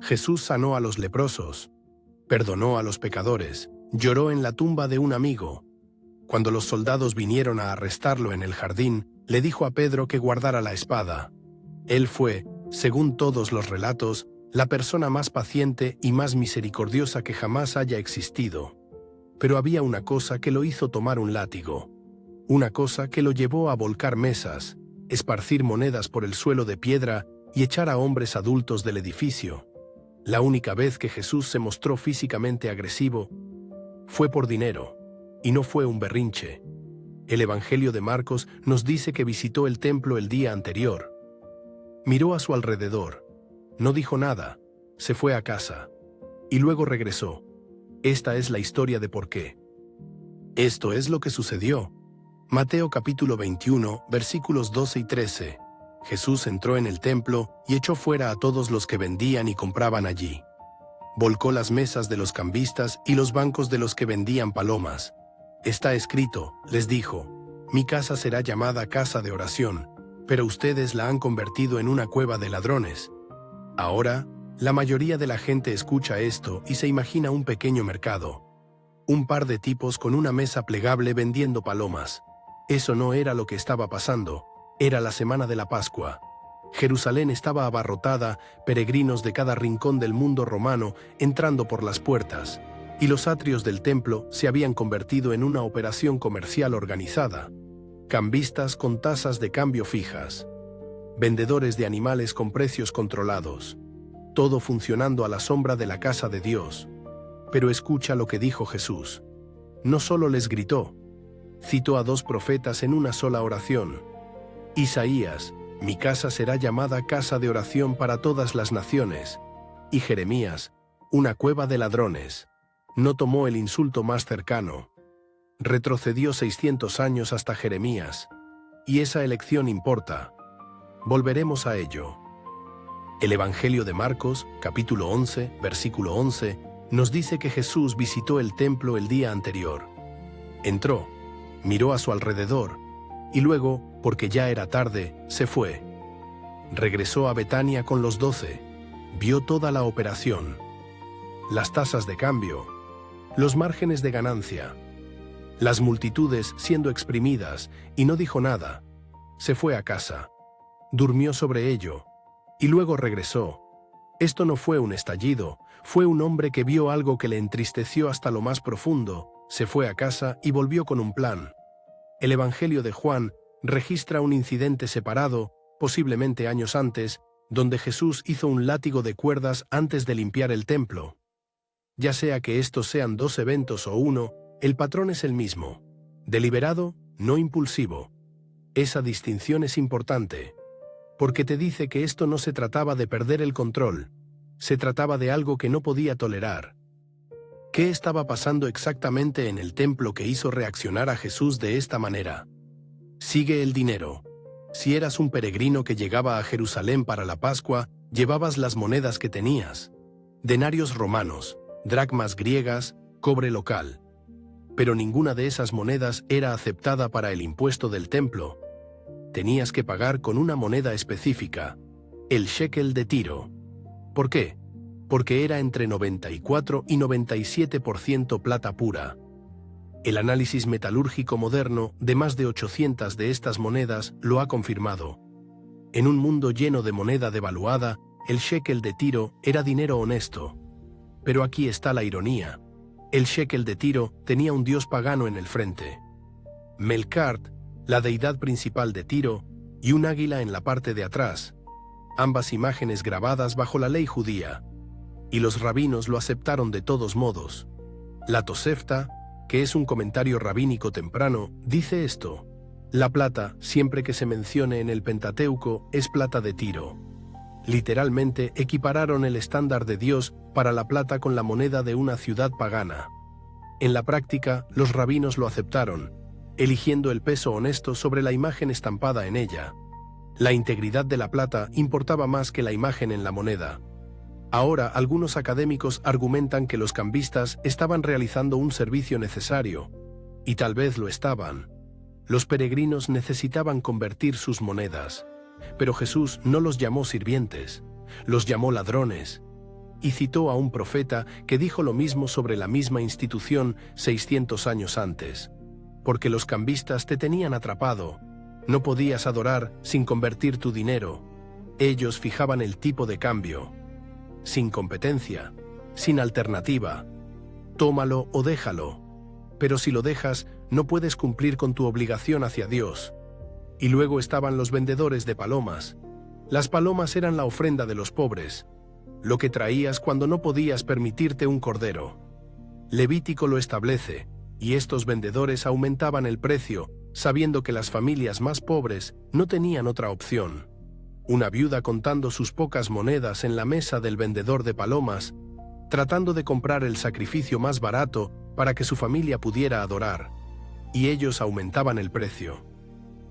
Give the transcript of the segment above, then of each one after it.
Jesús sanó a los leprosos, perdonó a los pecadores, lloró en la tumba de un amigo. Cuando los soldados vinieron a arrestarlo en el jardín, le dijo a Pedro que guardara la espada. Él fue, según todos los relatos, la persona más paciente y más misericordiosa que jamás haya existido. Pero había una cosa que lo hizo tomar un látigo. Una cosa que lo llevó a volcar mesas, esparcir monedas por el suelo de piedra y echar a hombres adultos del edificio. La única vez que Jesús se mostró físicamente agresivo fue por dinero, y no fue un berrinche. El Evangelio de Marcos nos dice que visitó el templo el día anterior. Miró a su alrededor, no dijo nada, se fue a casa, y luego regresó. Esta es la historia de por qué. Esto es lo que sucedió. Mateo capítulo 21, versículos 12 y 13. Jesús entró en el templo y echó fuera a todos los que vendían y compraban allí. Volcó las mesas de los cambistas y los bancos de los que vendían palomas. Está escrito, les dijo, mi casa será llamada casa de oración, pero ustedes la han convertido en una cueva de ladrones. Ahora, la mayoría de la gente escucha esto y se imagina un pequeño mercado. Un par de tipos con una mesa plegable vendiendo palomas. Eso no era lo que estaba pasando, era la semana de la Pascua. Jerusalén estaba abarrotada, peregrinos de cada rincón del mundo romano entrando por las puertas, y los atrios del templo se habían convertido en una operación comercial organizada. Cambistas con tasas de cambio fijas, vendedores de animales con precios controlados, todo funcionando a la sombra de la casa de Dios. Pero escucha lo que dijo Jesús. No solo les gritó, citó a dos profetas en una sola oración. Isaías, mi casa será llamada casa de oración para todas las naciones, y Jeremías, una cueva de ladrones. No tomó el insulto más cercano. Retrocedió 600 años hasta Jeremías, y esa elección importa. Volveremos a ello. El Evangelio de Marcos, capítulo 11, versículo 11, nos dice que Jesús visitó el templo el día anterior. Entró, miró a su alrededor, y luego, porque ya era tarde, se fue. Regresó a Betania con los 12, vio toda la operación, las tasas de cambio, los márgenes de ganancia, las multitudes siendo exprimidas, y no dijo nada. Se fue a casa, durmió sobre ello, y luego regresó. Esto no fue un estallido, fue un hombre que vio algo que le entristeció hasta lo más profundo, se fue a casa y volvió con un plan. El Evangelio de Juan registra un incidente separado, posiblemente años antes, donde Jesús hizo un látigo de cuerdas antes de limpiar el templo. Ya sea que estos sean dos eventos o uno, el patrón es el mismo. Deliberado, no impulsivo. Esa distinción es importante, porque te dice que esto no se trataba de perder el control, se trataba de algo que no podía tolerar. ¿Qué estaba pasando exactamente en el templo que hizo reaccionar a Jesús de esta manera? Sigue el dinero. Si eras un peregrino que llegaba a Jerusalén para la Pascua, llevabas las monedas que tenías. Denarios romanos, dracmas griegas, cobre local. Pero ninguna de esas monedas era aceptada para el impuesto del templo. Tenías que pagar con una moneda específica, el shekel de Tiro. ¿Por qué? Porque era entre 94 y 97% plata pura. El análisis metalúrgico moderno de más de 800 de estas monedas lo ha confirmado. En un mundo lleno de moneda devaluada, el shekel de Tiro era dinero honesto. Pero aquí está la ironía. El shekel de Tiro tenía un dios pagano en el frente. Melkart, la deidad principal de Tiro, y un águila en la parte de atrás, ambas imágenes grabadas bajo la ley judía. Y los rabinos lo aceptaron de todos modos. La Tosefta, que es un comentario rabínico temprano, dice esto: la plata, siempre que se mencione en el Pentateuco, es plata de Tiro. Literalmente equipararon el estándar de Dios para la plata con la moneda de una ciudad pagana. En la práctica, los rabinos lo aceptaron, eligiendo el peso honesto sobre la imagen estampada en ella. La integridad de la plata importaba más que la imagen en la moneda. Ahora, algunos académicos argumentan que los cambistas estaban realizando un servicio necesario, y tal vez lo estaban. Los peregrinos necesitaban convertir sus monedas, pero Jesús no los llamó sirvientes, los llamó ladrones. y citó a un profeta que dijo lo mismo sobre la misma institución 600 años antes. Porque los cambistas te tenían atrapado. No podías adorar sin convertir tu dinero. Ellos fijaban el tipo de cambio. Sin competencia, sin alternativa. Tómalo o déjalo. Pero si lo dejas, no puedes cumplir con tu obligación hacia Dios. Y luego estaban los vendedores de palomas. Las palomas eran la ofrenda de los pobres, lo que traías cuando no podías permitirte un cordero. Levítico lo establece, y estos vendedores aumentaban el precio, sabiendo que las familias más pobres no tenían otra opción. Una viuda contando sus pocas monedas en la mesa del vendedor de palomas, tratando de comprar el sacrificio más barato para que su familia pudiera adorar, y ellos aumentaban el precio.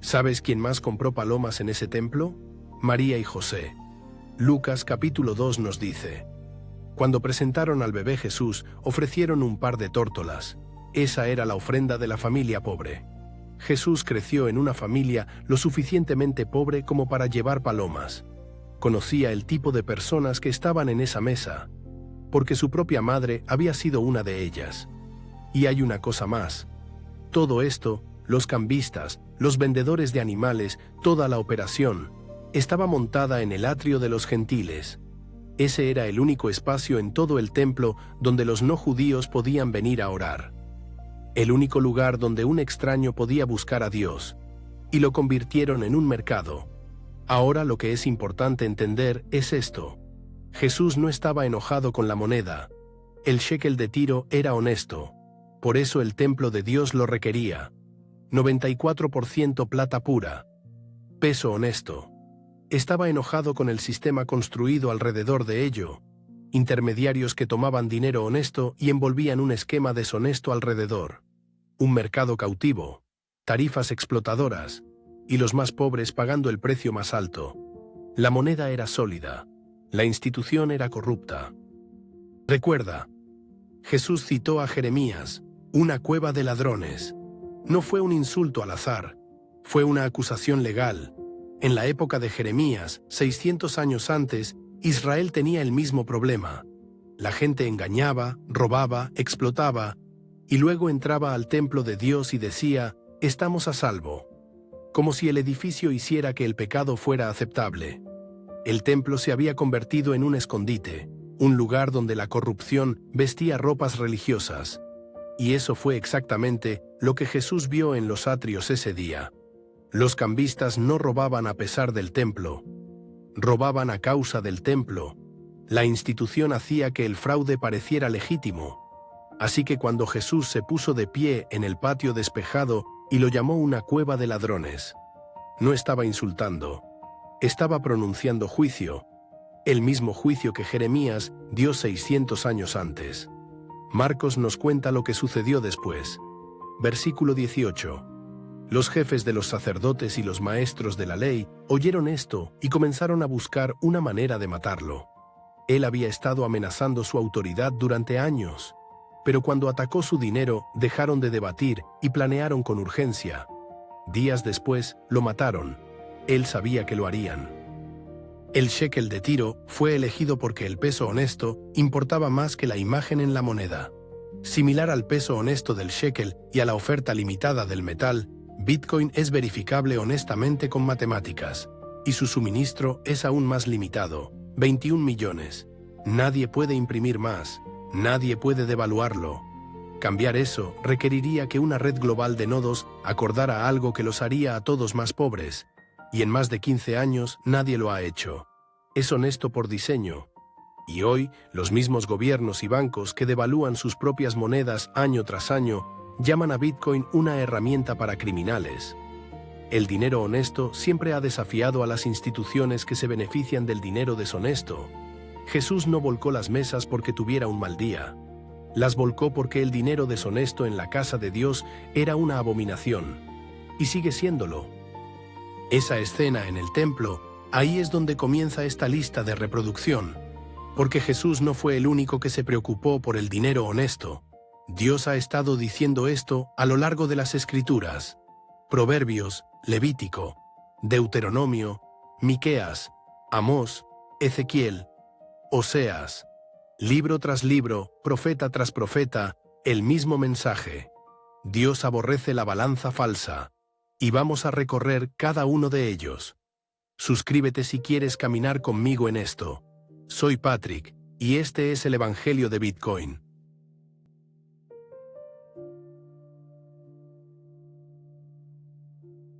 ¿Sabes quién más compró palomas en ese templo? María y José. Lucas capítulo 2 nos dice: cuando presentaron al bebé Jesús, ofrecieron un par de tórtolas. Esa era la ofrenda de la familia pobre. Jesús creció en una familia lo suficientemente pobre como para llevar palomas. Conocía el tipo de personas que estaban en esa mesa, porque su propia madre había sido una de ellas. Y hay una cosa más. Todo esto, los cambistas, los vendedores de animales, toda la operación, estaba montada en el atrio de los gentiles. Ese era el único espacio en todo el templo donde los no judíos podían venir a orar. El único lugar donde un extraño podía buscar a Dios. Y lo convirtieron en un mercado. Ahora lo que es importante entender es esto. Jesús no estaba enojado con la moneda. El shekel de Tiro era honesto. Por eso el templo de Dios lo requería. 94% plata pura. Peso honesto. Estaba enojado con el sistema construido alrededor de ello. Intermediarios que tomaban dinero honesto y envolvían un esquema deshonesto alrededor. Un mercado cautivo. Tarifas explotadoras. Y los más pobres pagando el precio más alto. La moneda era sólida. La institución era corrupta. Recuerda, Jesús citó a Jeremías, una cueva de ladrones. No fue un insulto al azar. Fue una acusación legal. En la época de Jeremías, 600 años antes, Israel tenía el mismo problema. La gente engañaba, robaba, explotaba, y luego entraba al templo de Dios y decía, «Estamos a salvo», como si el edificio hiciera que el pecado fuera aceptable. El templo se había convertido en un escondite, un lugar donde la corrupción vestía ropas religiosas. Y eso fue exactamente lo que Jesús vio en los atrios ese día. Los cambistas no robaban a pesar del templo. Robaban a causa del templo. La institución hacía que el fraude pareciera legítimo. Así que cuando Jesús se puso de pie en el patio despejado y lo llamó una cueva de ladrones, no estaba insultando. Estaba pronunciando juicio. El mismo juicio que Jeremías dio 600 años antes. Marcos nos cuenta lo que sucedió después. Versículo 18. Los jefes de los sacerdotes y los maestros de la ley oyeron esto y comenzaron a buscar una manera de matarlo. Él había estado amenazando su autoridad durante años, pero cuando atacó su dinero dejaron de debatir y planearon con urgencia. Días después lo mataron. Él sabía que lo harían. El shekel de Tiro fue elegido porque el peso honesto importaba más que la imagen en la moneda. Similar al peso honesto del shekel y a la oferta limitada del metal, Bitcoin es verificable honestamente con matemáticas, y su suministro es aún más limitado, 21 millones. Nadie puede imprimir más, nadie puede devaluarlo. Cambiar eso requeriría que una red global de nodos acordara algo que los haría a todos más pobres, y en más de 15 años nadie lo ha hecho. Es honesto por diseño. Y hoy, los mismos gobiernos y bancos que devalúan sus propias monedas año tras año llaman a Bitcoin una herramienta para criminales. El dinero honesto siempre ha desafiado a las instituciones que se benefician del dinero deshonesto. Jesús no volcó las mesas porque tuviera un mal día. Las volcó porque el dinero deshonesto en la casa de Dios era una abominación. Y sigue siéndolo. Esa escena en el templo, ahí es donde comienza esta lista de reproducción. Porque Jesús no fue el único que se preocupó por el dinero honesto. Dios ha estado diciendo esto a lo largo de las Escrituras. Proverbios, Levítico, Deuteronomio, Miqueas, Amós, Ezequiel, Oseas. Libro tras libro, profeta tras profeta, el mismo mensaje. Dios aborrece la balanza falsa. Y vamos a recorrer cada uno de ellos. Suscríbete si quieres caminar conmigo en esto. Soy Patrick, y este es el Evangelio de Bitcoin.